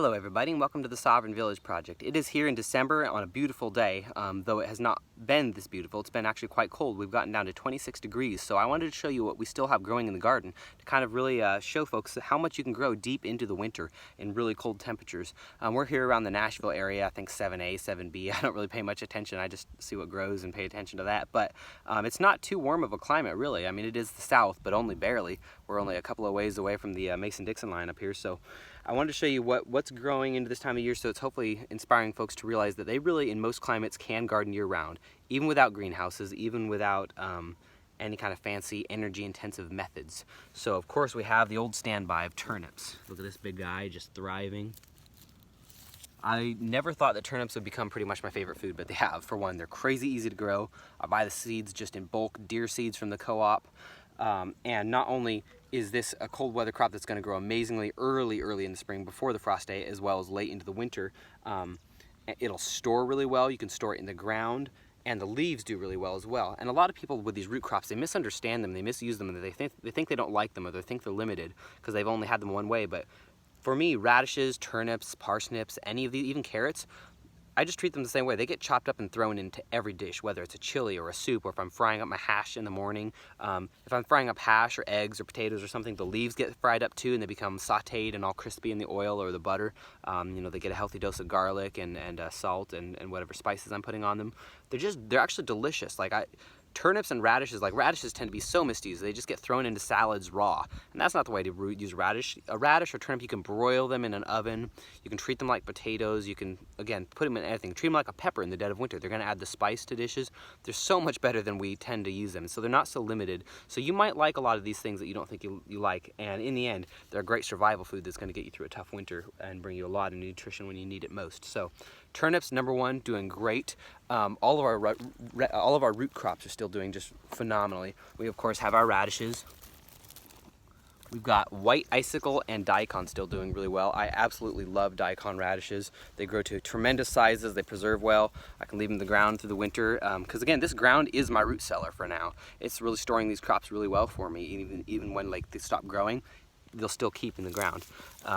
Hello everybody and welcome to the Sovereign Village Project. It is here in December on a beautiful day, though it has not been this beautiful. It's been actually quite cold. We've gotten down to 26 degrees, so I wanted to show you what we still have growing in the garden to kind of really show folks how much you can grow deep into the winter in really cold temperatures. We're here around the Nashville area, I think 7A, 7B. I don't really pay much attention. I just see what grows and pay attention to that, but it's not too warm of a climate really. I mean, it is the south, but only barely. We're only a couple of ways away from the Mason-Dixon line up here, so I wanted to show you what's growing into this time of year, so it's hopefully inspiring folks to realize that they really, in most climates, can garden year-round, even without greenhouses, even without any kind of fancy energy-intensive methods. So, of course, we have the old standby of turnips. Look at this big guy just thriving. I never thought that turnips would become pretty much my favorite food, but they have. For one, they're crazy easy to grow. I buy the seeds just in bulk, deer seeds from the co-op. And not only is this a cold weather crop that's going to grow amazingly early in the spring before the frost day, as well as late into the winter, it'll store really well. You can store it in the ground, and the leaves do really well as well. And a lot of people with these root crops, they misunderstand them, they misuse them, and they think they don't like them, or they think they're limited because they've only had them one way. But for me, radishes, turnips, parsnips, any of these, even carrots, I just treat them the same way. They get chopped up and thrown into every dish, whether it's a chili or a soup, or if I'm frying up my hash in the morning. If I'm frying up hash or eggs or potatoes or something, the leaves get fried up too, and they become sauteed and all crispy in the oil or the butter. They get a healthy dose of garlic and salt and whatever spices I'm putting on them. They're actually delicious. Turnips and radishes, radishes tend to be so misused. They just get thrown into salads raw. And that's not the way to use radish. A radish or turnip, you can broil them in an oven. You can treat them like potatoes. You can, again, put them in anything. Treat them like a pepper in the dead of winter. They're going to add the spice to dishes. They're so much better than we tend to use them. So they're not so limited. So you might like a lot of these things that you don't think you like. And in the end, they're a great survival food that's going to get you through a tough winter and bring you a lot of nutrition when you need it most. So turnips, number one, doing great. All of our root crops are still doing just phenomenally. We of course have our radishes. We've got white icicle and daikon still doing really well. I absolutely love daikon radishes. They grow to tremendous sizes. They preserve well. I can leave them in the ground through the winter because again, this ground is my root cellar for now. It's really storing these crops really well for me. Even when they stop growing, they'll still keep in the ground.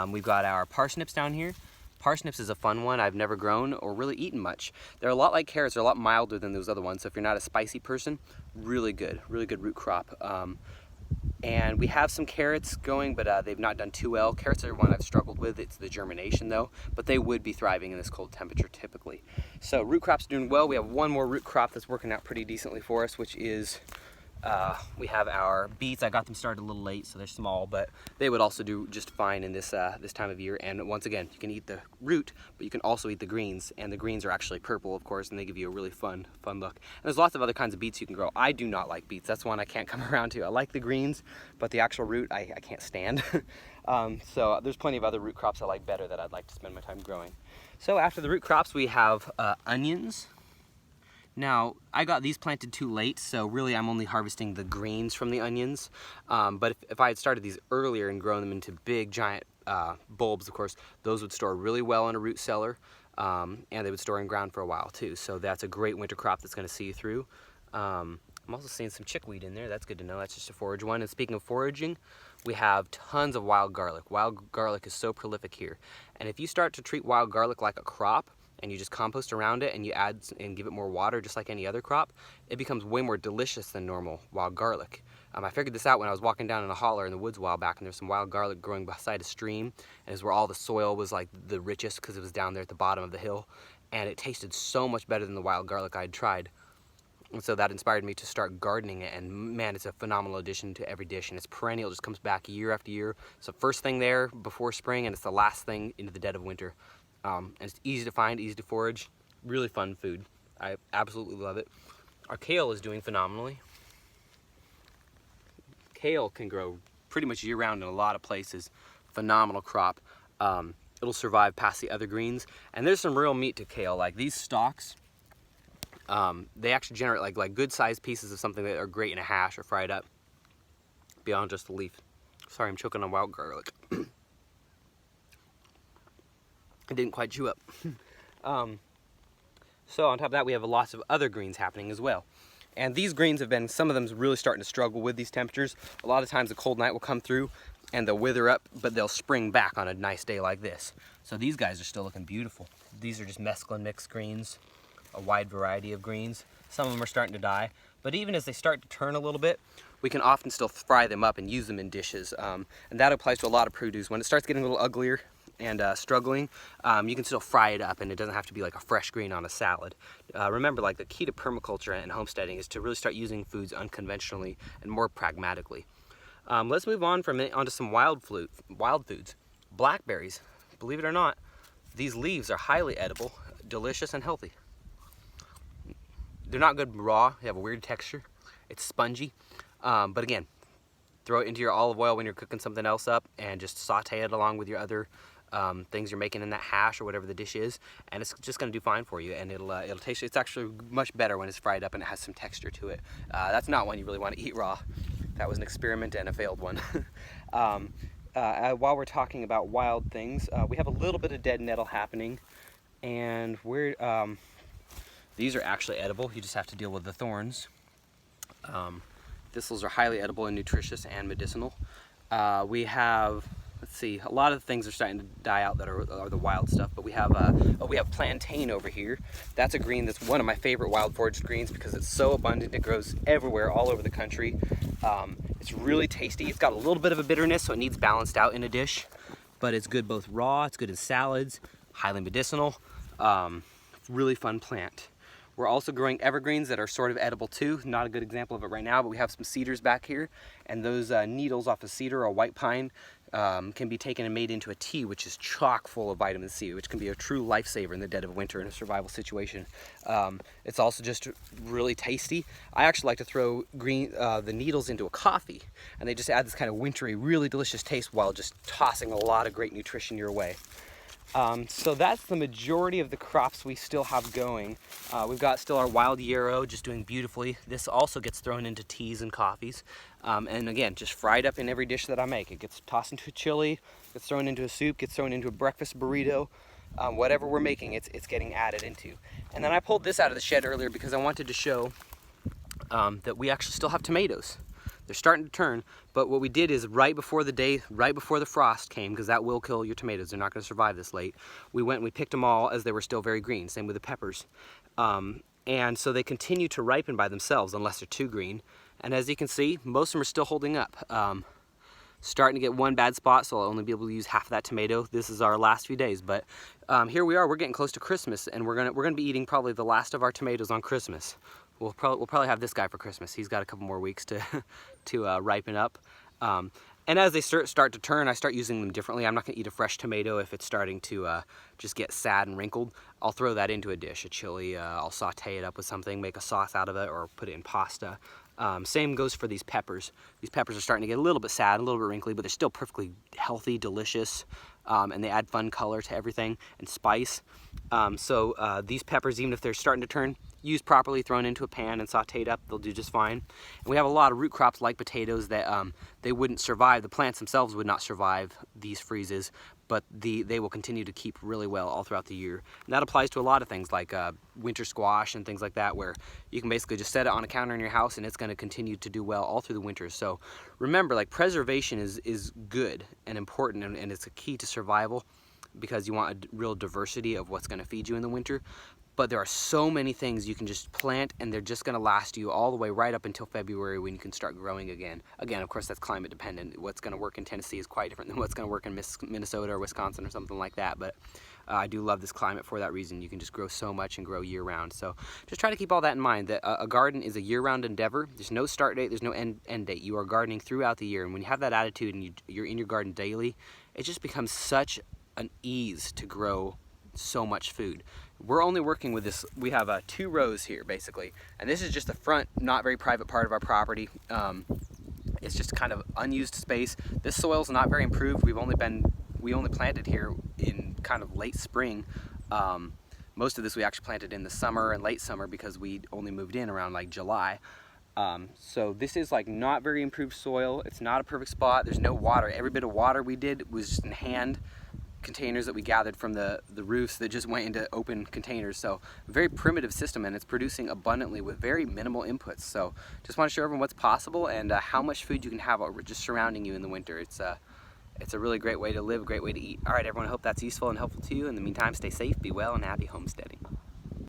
We've got our parsnips down here. Parsnips is a fun one. I've never grown or really eaten much. They're a lot like carrots. They're a lot milder than those other ones. So if you're not a spicy person, really good root crop. And we have some carrots going, but they've not done too well. Carrots are one I've struggled with. It's the germination though, but they would be thriving in this cold temperature typically. So root crops are doing well. We have one more root crop that's working out pretty decently for us, which is we have our beets. I got them started a little late, so they're small, but they would also do just fine in this this time of year. And once again, you can eat the root, but you can also eat the greens, and the greens are actually purple, of course, and they give you a really fun look. And there's lots of other kinds of beets you can grow. I do not like beets. That's one I can't come around to. I like the greens, but the actual root I can't stand. So there's plenty of other root crops I like better that I'd like to spend my time growing. So after the root crops, we have onions. Now, I got these planted too late, so really I'm only harvesting the greens from the onions. But if I had started these earlier and grown them into big, giant bulbs, of course, those would store really well in a root cellar, and they would store in ground for a while too. So that's a great winter crop that's going to see you through. I'm also seeing some chickweed in there. That's good to know. That's just a forage one. And speaking of foraging, we have tons of wild garlic. Wild garlic is so prolific here. And if you start to treat wild garlic like a crop, and you just compost around it and you add and give it more water just like any other crop, it becomes way more delicious than normal wild garlic. I figured this out when I was walking down in a holler in the woods a while back, and there's some wild garlic growing beside a stream, and it's where all the soil was like the richest because it was down there at the bottom of the hill, and it tasted so much better than the wild garlic I'd tried. And so that inspired me to start gardening it, and man, it's a phenomenal addition to every dish, and it's perennial. It just comes back year after year. It's the first thing there before spring, and it's the last thing into the dead of winter. And it's easy to find, easy to forage, really fun food. I absolutely love it. Our kale is doing phenomenally. Kale can grow pretty much year-round in a lot of places. Phenomenal crop. It'll survive past the evergreens. And there's some real meat to kale. Like these stalks, they actually generate like good-sized pieces of something that are great in a hash or fried up, beyond just the leaf. Sorry, I'm choking on wild garlic. I didn't quite chew up. So on top of that, we have lots of other greens happening as well. And these greens have been, some of them really starting to struggle with these temperatures. A lot of times a cold night will come through and they'll wither up, but they'll spring back on a nice day like this. So these guys are still looking beautiful. These are just mesclun mixed greens, a wide variety of greens. Some of them are starting to die, but even as they start to turn a little bit, we can often still fry them up and use them in dishes. And that applies to a lot of produce. When it starts getting a little uglier and struggling, you can still fry it up, and it doesn't have to be like a fresh green on a salad. Remember, like, the key to permaculture and homesteading is to really start using foods unconventionally and more pragmatically. Let's move on from it onto some wild foods. Blackberries. Believe it or not, these leaves are highly edible, delicious, and healthy. They're not good raw. They have a weird texture. It's spongy. But again, throw it into your olive oil when you're cooking something else up, and just saute it along with your other things you're making in that hash or whatever the dish is, and it's just going to do fine for you. And it'll taste. It's actually much better when it's fried up and it has some texture to it. That's not one you really want to eat raw. That was an experiment and a failed one. While we're talking about wild things, we have a little bit of dead nettle happening, and these are actually edible. You just have to deal with the thorns. Thistles are highly edible and nutritious and medicinal. We have, let's see, a lot of things are starting to die out that are the wild stuff, but we have plantain over here. That's a green that's one of my favorite wild foraged greens because it's so abundant. It grows everywhere, all over the country. It's really tasty. It's got a little bit of a bitterness, so it needs balanced out in a dish, but it's good both raw, it's good in salads, highly medicinal, really fun plant. We're also growing evergreens that are sort of edible too. Not a good example of it right now, but we have some cedars back here, and those needles off of cedar or white pine can be taken and made into a tea, which is chock full of vitamin C, which can be a true lifesaver in the dead of winter in a survival situation. It's also just really tasty. I actually like to throw the needles into a coffee, and they just add this kind of wintry, really delicious taste while just tossing a lot of great nutrition your way. So that's the majority of the crops we still have going. We've got still our wild yarrow just doing beautifully. This also gets thrown into teas and coffees. And again, just fried up in every dish that I make. It gets tossed into a chili, gets thrown into a soup, gets thrown into a breakfast burrito. Whatever we're making, it's getting added into. And then I pulled this out of the shed earlier because I wanted to show that we actually still have tomatoes. They're starting to turn, but what we did is right before the frost came, because that will kill your tomatoes, they're not going to survive this late, we went and we picked them all as they were still very green, same with the peppers. And so they continue to ripen by themselves unless they're too green, and as you can see, most of them are still holding up. Starting to get one bad spot, so I'll only be able to use half of that tomato. This is our last few days, but here we are, we're getting close to Christmas, and we're gonna be eating probably the last of our tomatoes on Christmas. We'll probably have this guy for Christmas. He's got a couple more weeks to ripen up. And as they start to turn, I start using them differently. I'm not gonna eat a fresh tomato if it's starting to just get sad and wrinkled. I'll throw that into a dish, a chili. I'll saute it up with something, make a sauce out of it, or put it in pasta. Same goes for these peppers. These peppers are starting to get a little bit sad, a little bit wrinkly, but they're still perfectly healthy, delicious, and they add fun color to everything and spice. So these peppers, even if they're starting to turn, used properly, thrown into a pan and sauteed up, they'll do just fine. And we have a lot of root crops like potatoes that they wouldn't survive. The plants themselves would not survive these freezes, but they will continue to keep really well all throughout the year. And that applies to a lot of things like winter squash and things like that, where you can basically just set it on a counter in your house and it's going to continue to do well all through the winter. So remember, like, preservation is good and important, and it's a key to survival, because you want a real diversity of what's going to feed you in the winter. But there are so many things you can just plant, and they're just going to last you all the way right up until February, when you can start growing again. Again, of course, that's climate dependent. What's going to work in Tennessee is quite different than what's going to work in Minnesota or Wisconsin or something like that. But I do love this climate for that reason. You can just grow so much and grow year round. So just try to keep all that in mind, that a garden is a year-round endeavor. There's no start date, there's no end date. You are gardening throughout the year, and when you have that attitude and you're in your garden daily, it just becomes such an ease to grow so much food. We're only working with this, we have 2 rows here basically, and this is just the front, not very private part of our property. It's just kind of unused space. This soil's not very improved. We only planted here in kind of late spring. Most of this we actually planted in the summer and late summer, because we only moved in around like July. So this is like not very improved soil. It's not a perfect spot. There's no water. Every bit of water we did was just in hand containers that we gathered from the roofs that just went into open containers. So very primitive system, and it's producing abundantly with very minimal inputs. So just want to show everyone what's possible and how much food you can have just surrounding you in the winter. It's It's a really great way to live, a great way to eat. All right, everyone, I hope that's useful and helpful to you. In the meantime, stay safe, be well, and happy homesteading.